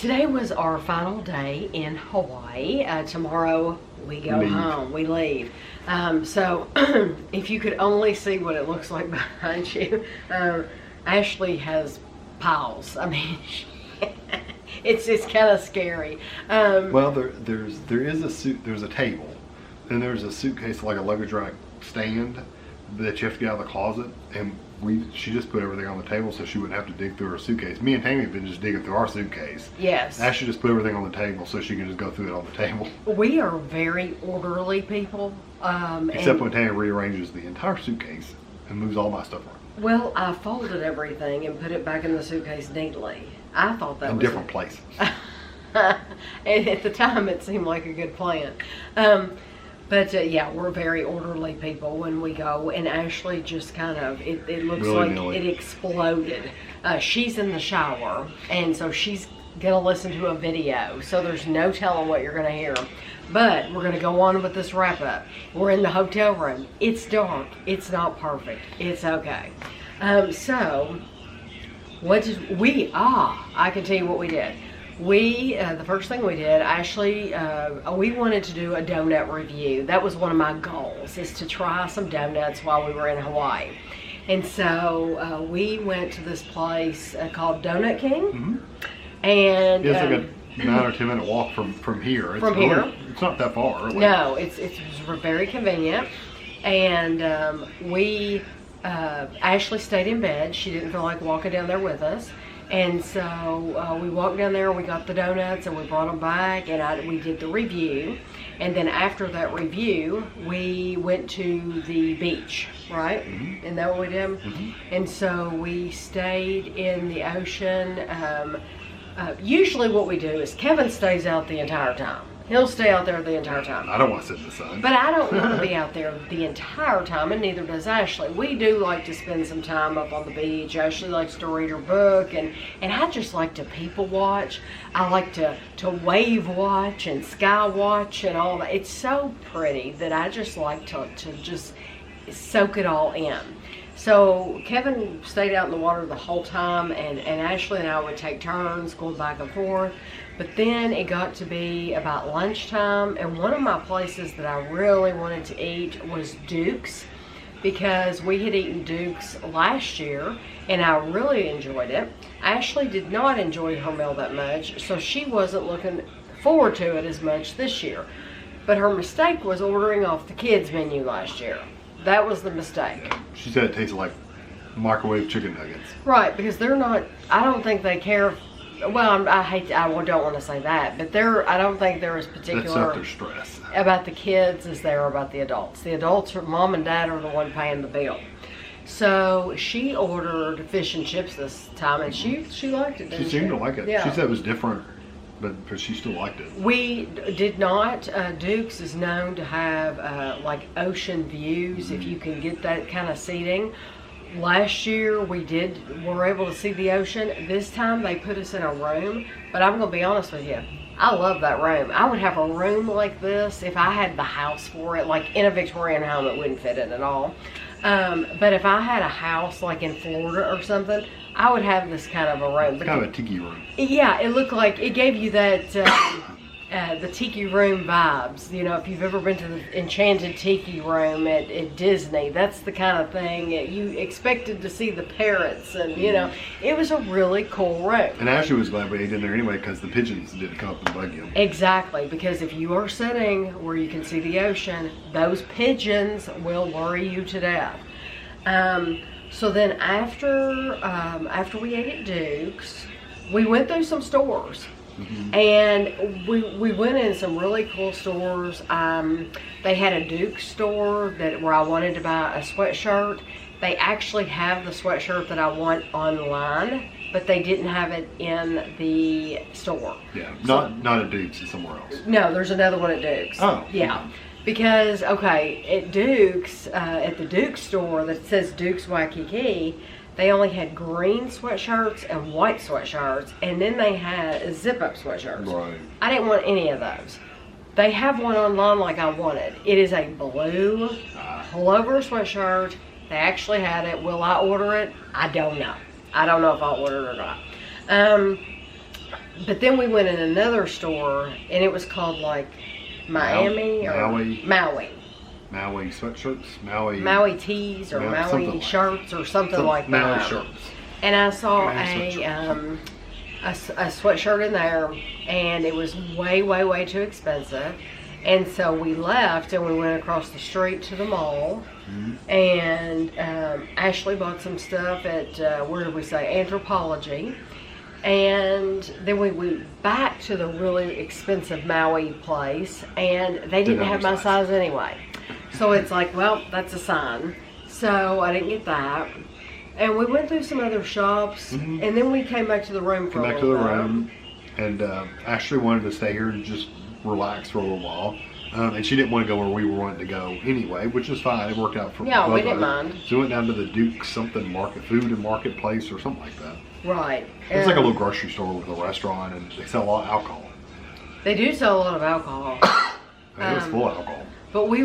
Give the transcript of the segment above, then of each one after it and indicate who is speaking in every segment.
Speaker 1: Today was our final day in Hawaii. Tomorrow we go home, we leave. So if you could only see what it looks like behind you, Ashley has piles. I mean, it's kind of scary.
Speaker 2: Well, there's a table, and there's a suitcase, like a luggage rack stand that you have to get out of the closet, and she just put everything on the table so she wouldn't have to dig through her suitcase. Me and Tammy have been just digging through our suitcase.
Speaker 1: Yes.
Speaker 2: Ashley just put everything on the table so she can just go through it on the table.
Speaker 1: We are very orderly people.
Speaker 2: Except when Tammy rearranges the entire suitcase and moves all my stuff around.
Speaker 1: Well, I folded everything and put it back in the suitcase neatly. I thought that
Speaker 2: was in different places.
Speaker 1: And at the time, it seemed like a good plan. But yeah, we're very orderly people when we go, and Ashley just kind of, it looks like it exploded. She's in the shower, and so she's gonna listen to a video, so there's no telling what you're gonna hear. But we're gonna go on with this wrap up. We're in the hotel room. It's dark. It's not perfect. It's okay. So what did we, I can tell you what we did. The first thing we did, Ashley, we wanted to do a donut review. That was one of my goals, is to try some donuts while we were in Hawaii. And so we went to this place called Donut King. Mm-hmm. And
Speaker 2: it's like a 9 or 10 minute walk from here. It's not that far. Really.
Speaker 1: No, it's very convenient. And Ashley stayed in bed. She didn't feel like walking down there with us. And so we walked down there, we got the donuts, and we brought them back, and we did the review. And then after that review, we went to the beach, right? Mm-hmm. Isn't that what we did? Mm-hmm. And so we stayed in the ocean. Usually what we do is Kevin stays out the entire time. He'll stay out there the entire time.
Speaker 2: I don't want to sit in the sun.
Speaker 1: But I don't want to be out there the entire time, and neither does Ashley. We do like to spend some time up on the beach. Ashley likes to read her book, and I just like to people watch. I like to wave watch and sky watch and all that. It's so pretty that I just like to just soak it all in. So Kevin stayed out in the water the whole time, and Ashley and I would take turns going back and forth. But then it got to be about lunchtime, and one of my places that I really wanted to eat was Duke's, because we had eaten Duke's last year, and I really enjoyed it. Ashley did not enjoy her meal that much, so she wasn't looking forward to it as much this year. But her mistake was ordering off the kids' menu last year. That was the mistake.
Speaker 2: She said it tasted like microwave chicken nuggets.
Speaker 1: Right, because they're not, I don't think they care. Well, I don't want to say that, but I don't think they're as particular about the kids as they are about the adults. The adults, mom and dad, are the one paying the bill. So she ordered fish and chips this time, and she liked it.
Speaker 2: She seemed to like it. Yeah. She said it was different, but she still liked it. We
Speaker 1: did not. Duke's is known to have like ocean views, if you can get that kind of seating. Last year were able to see the ocean. This time they put us in a room, but I'm going to be honest with you. I love that room. I would have a room like this if I had the house for it. Like in a Victorian home, it wouldn't fit in at all. But if I had a house like in Florida or something, I would have this kind of a room.
Speaker 2: It's kind of a tiki room.
Speaker 1: Yeah, it looked like, it gave you that the tiki room vibes. You know, if you've ever been to the enchanted tiki room at Disney, that's the kind of thing you expected to see, the parrots, and you know, it was a really cool room.
Speaker 2: And Ashley was glad we ate in there anyway, because the pigeons didn't come up and bug you.
Speaker 1: Exactly, because if you are sitting where you can see the ocean, those pigeons will worry you to death. So then after we ate at Duke's, we went through some stores. Mm-hmm. And we went in some really cool stores. They had a Duke store where I wanted to buy a sweatshirt. They actually have the sweatshirt that I want online, but they didn't have it in the store.
Speaker 2: Yeah, not at Duke's, it's somewhere else.
Speaker 1: No, there's another one at Duke's.
Speaker 2: Oh.
Speaker 1: Yeah. Because, okay, at Duke's, at the Duke store that says Duke's Waikiki, they only had green sweatshirts and white sweatshirts, and then they had zip-up sweatshirts.
Speaker 2: Right.
Speaker 1: I didn't want any of those. They have one online like I wanted. It is a blue pullover sweatshirt. They actually had it. Will I order it? I don't know. I don't know if I'll order it or not. But then we went in another store, and it was called like Miami or Maui
Speaker 2: sweatshirts,
Speaker 1: Maui tees or Maui shirts or something like that.
Speaker 2: Maui shirts.
Speaker 1: And I saw a sweatshirt in there, and it was way too expensive. And so we left and we went across the street to the mall. Mm-hmm. And Ashley bought some stuff at, where did we say, Anthropology. And then we went back to the really expensive Maui place, and they didn't have my size anyway. So it's like, well, that's a sign. So I didn't get that. And we went through some other shops, and then we came back to the room for a little bit. Came back to the room,
Speaker 2: and Ashley wanted to stay here and just relax for a little while. And she didn't want to go where we were wanting to go anyway, which is fine. It worked out for
Speaker 1: both we didn't mind.
Speaker 2: So we went down to the Duke something food and marketplace or something like that.
Speaker 1: Right.
Speaker 2: It's like a little grocery store with a restaurant, and they sell a lot of alcohol.
Speaker 1: They do sell a lot of alcohol.
Speaker 2: It was full of alcohol.
Speaker 1: But we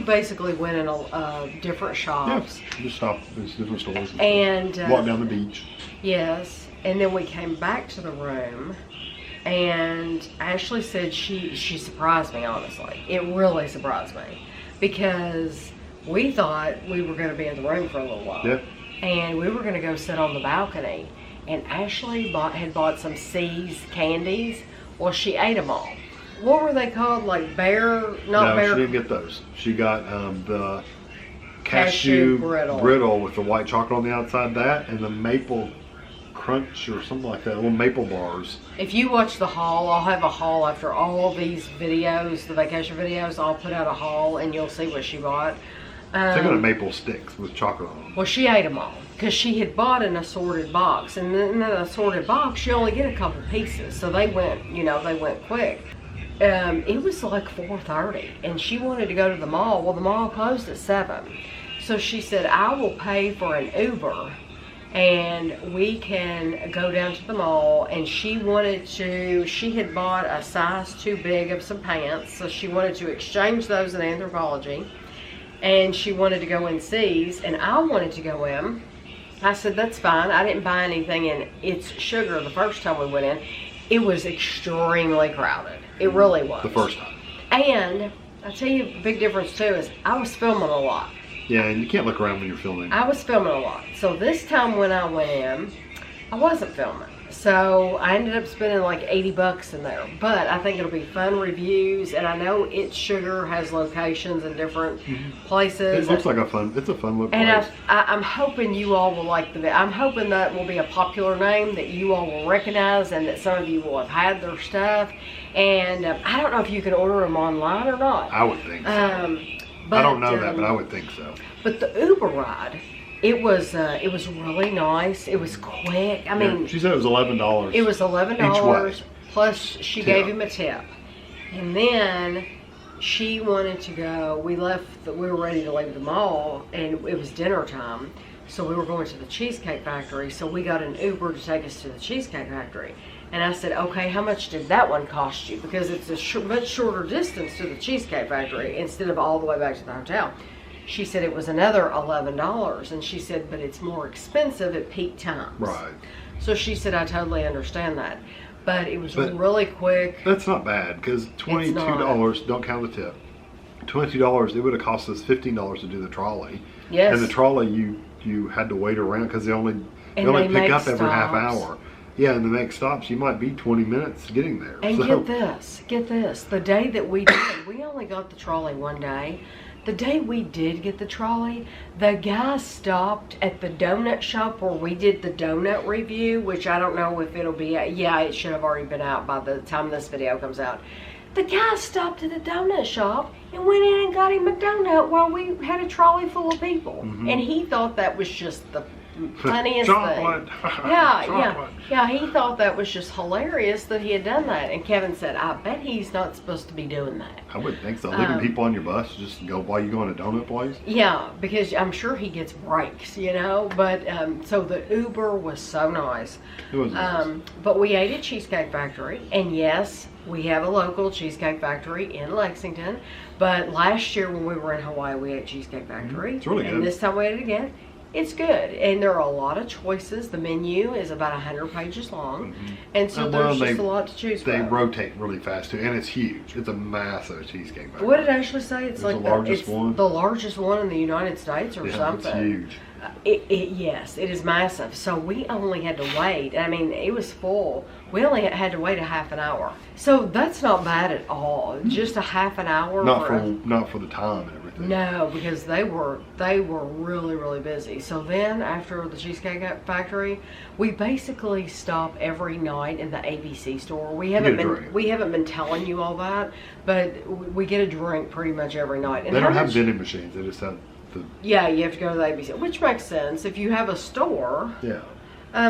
Speaker 1: basically went in different shops.
Speaker 2: Yeah, just stopped at different stores.
Speaker 1: And
Speaker 2: walked down the beach.
Speaker 1: Yes, and then we came back to the room, and Ashley said she surprised me, honestly. It really surprised me, because we thought we were going to be in the room for a little while.
Speaker 2: Yeah.
Speaker 1: And we were going to go sit on the balcony, and Ashley had bought some C's candies. Well, she ate them all. What were they called? Like bear?
Speaker 2: No, she didn't get those. She got the cashew brittle with the white chocolate on the outside, that, and the maple crunch or something like that, little maple bars.
Speaker 1: If you watch the haul, I'll have a haul after all these videos, the vacation videos. I'll put out a haul, and you'll see what she bought.
Speaker 2: They got maple sticks with chocolate on them.
Speaker 1: Well, she ate them all because she had bought an assorted box, and in an assorted box, you only get a couple pieces, so they went quick. It was like 4:30, and she wanted to go to the mall. Well, the mall closed at 7, so she said, "I will pay for an Uber, and we can go down to the mall." And she had bought a size too big of some pants, so she wanted to exchange those in Anthropology. And she wanted to go in C's, and I wanted to go in. I said, that's fine. I didn't buy anything in It's Sugar the first time we went in. It was extremely crowded. It really was.
Speaker 2: The first time.
Speaker 1: And I'll tell you the big difference too is I was filming a lot.
Speaker 2: Yeah, and you can't look around when you're filming.
Speaker 1: I was filming a lot. So this time when I went in, I wasn't filming. So I ended up spending like $80 in there. But I think it'll be fun reviews, and I know It's Sugar has locations in different places.
Speaker 2: It looks like it's a fun little place.
Speaker 1: And I'm hoping you all will like I'm hoping that will be a popular name that you all will recognize, and that some of you will have had their stuff. And I don't know if you can order them online or not.
Speaker 2: I would think so. But, I don't know that, but I would think so.
Speaker 1: But the Uber ride, it was really nice. It was quick. I mean,
Speaker 2: she said it was $11.
Speaker 1: It was $11 plus she gave him a tip. And then she wanted to go. We were ready to leave the mall, and it was dinner time. So we were going to the Cheesecake Factory. So we got an Uber to take us to the Cheesecake Factory. And I said, okay, how much did that one cost you? Because it's a much shorter distance to the Cheesecake Factory instead of all the way back to the hotel. She said it was another $11, and she said, but it's more expensive at peak times.
Speaker 2: Right.
Speaker 1: So she said, I totally understand that. But it was really quick.
Speaker 2: That's not bad, because $22, don't count the tip. $22, it would have cost us $15 to do the trolley.
Speaker 1: Yes.
Speaker 2: And the trolley, you had to wait around, because they only pick up every half hour. Yeah, and to make stops, you might be 20 minutes getting there.
Speaker 1: And get this. The day that we did, we only got the trolley one day. The day we did get the trolley, the guy stopped at the donut shop where we did the donut review, which I don't know if it'll be, it should have already been out by the time this video comes out. The guy stopped at the donut shop and went in and got him a donut while we had a trolley full of people. Mm-hmm. And he thought that was just the funniest thing. Yeah, he thought that was just hilarious that he had done that. And Kevin said, I bet he's not supposed to be doing that.
Speaker 2: I wouldn't think so. Leaving people on your bus just go while you go in a donut place?
Speaker 1: Yeah, because I'm sure he gets breaks, But so the Uber was so nice.
Speaker 2: It was nice.
Speaker 1: But we ate at Cheesecake Factory, and yes, we have a local Cheesecake Factory in Lexington. But last year when we were in Hawaii, we ate Cheesecake Factory.
Speaker 2: It's really good.
Speaker 1: And this time we ate it again. It's good, and there are a lot of choices. The menu is about 100 pages long, and so there's just a lot to choose from.
Speaker 2: They rotate really fast too, and it's huge. It's a massive cheesecake factory.
Speaker 1: What did it actually say? It's like
Speaker 2: the largest one.
Speaker 1: The largest one in the United States, or something.
Speaker 2: It's huge.
Speaker 1: Yes, it is massive. So we only had to wait. I mean, it was full. We only had to wait a half an hour. So that's not bad at all. Just a half an hour.
Speaker 2: Not for the time and everything.
Speaker 1: No, because they were really, really busy. So then after the Cheesecake Factory, we basically stop every night in the ABC store. We haven't been telling you all that, but we get a drink pretty much every night. And
Speaker 2: they don't have vending machines. They just have
Speaker 1: yeah, you have to go to the ABC, which makes sense if you have a store.
Speaker 2: Yeah.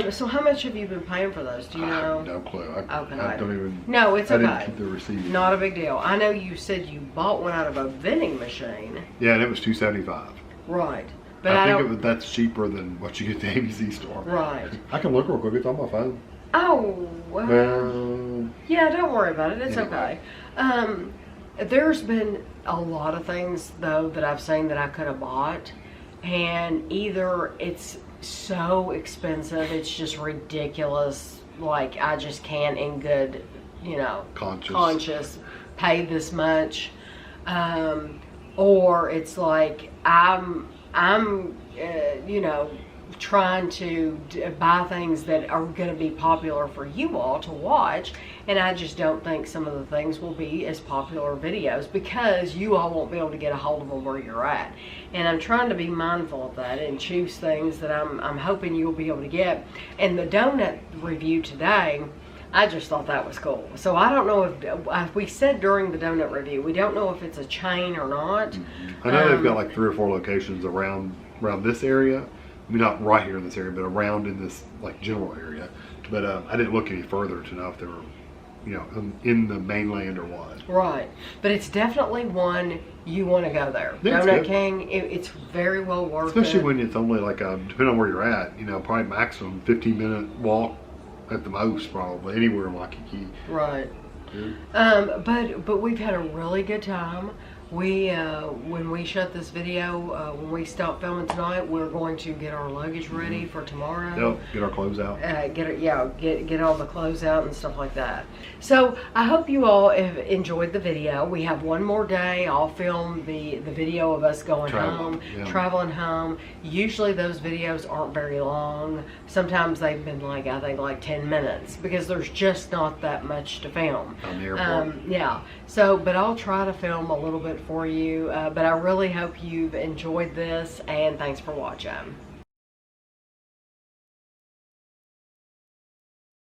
Speaker 1: So how much have you been paying for those? Do you know?
Speaker 2: I have no clue. I don't even.
Speaker 1: No, it's okay.
Speaker 2: I didn't keep the receipt.
Speaker 1: Not a big deal. I know you said you bought one out of a vending machine.
Speaker 2: Yeah, and it was $2.75.
Speaker 1: Right. But
Speaker 2: I think that's cheaper than what you get at the ABC store.
Speaker 1: Right.
Speaker 2: I can look real quick. It's on my phone.
Speaker 1: Oh. Well. Yeah, don't worry about it. It's okay. There's been a lot of things though that I've seen that I could have bought, and either it's so expensive, it's just ridiculous, like I just can't in good, conscious pay this much, or it's like I'm trying to buy things that are going to be popular for you all to watch, and I just don't think some of the things will be as popular videos because you all won't be able to get a hold of them where you're at. And I'm trying to be mindful of that and choose things that I'm hoping you'll be able to get. And the donut review today, I just thought that was cool. So I don't know if we said during the donut review, we don't know if it's a chain or not.
Speaker 2: I know they've got like 3 or 4 locations around this area. I mean, not right here in this area, but around in this like general area. But I didn't look any further to know if they were, in the mainland or what.
Speaker 1: Right, but it's definitely one you want to go there.
Speaker 2: Yeah,
Speaker 1: Donut King, it's very well worth it.
Speaker 2: Especially when it's only like depending on where you're at, probably maximum 15-minute walk at the most, probably anywhere in Waikiki.
Speaker 1: Right.
Speaker 2: Yeah.
Speaker 1: But we've had a really good time. We when we shut this video, when we stop filming tonight, we're going to get our luggage ready for tomorrow.
Speaker 2: Yep, get our clothes out.
Speaker 1: Get all the clothes out and stuff like that. So I hope you all have enjoyed the video. We have one more day. I'll film the video of us going home, traveling home. Usually those videos aren't very long. Sometimes they've been I think 10 minutes because there's just not that much to film.
Speaker 2: On the airport.
Speaker 1: Yeah. So, but I'll try to film a little bit for you. But I really hope you've enjoyed this, and thanks for watching.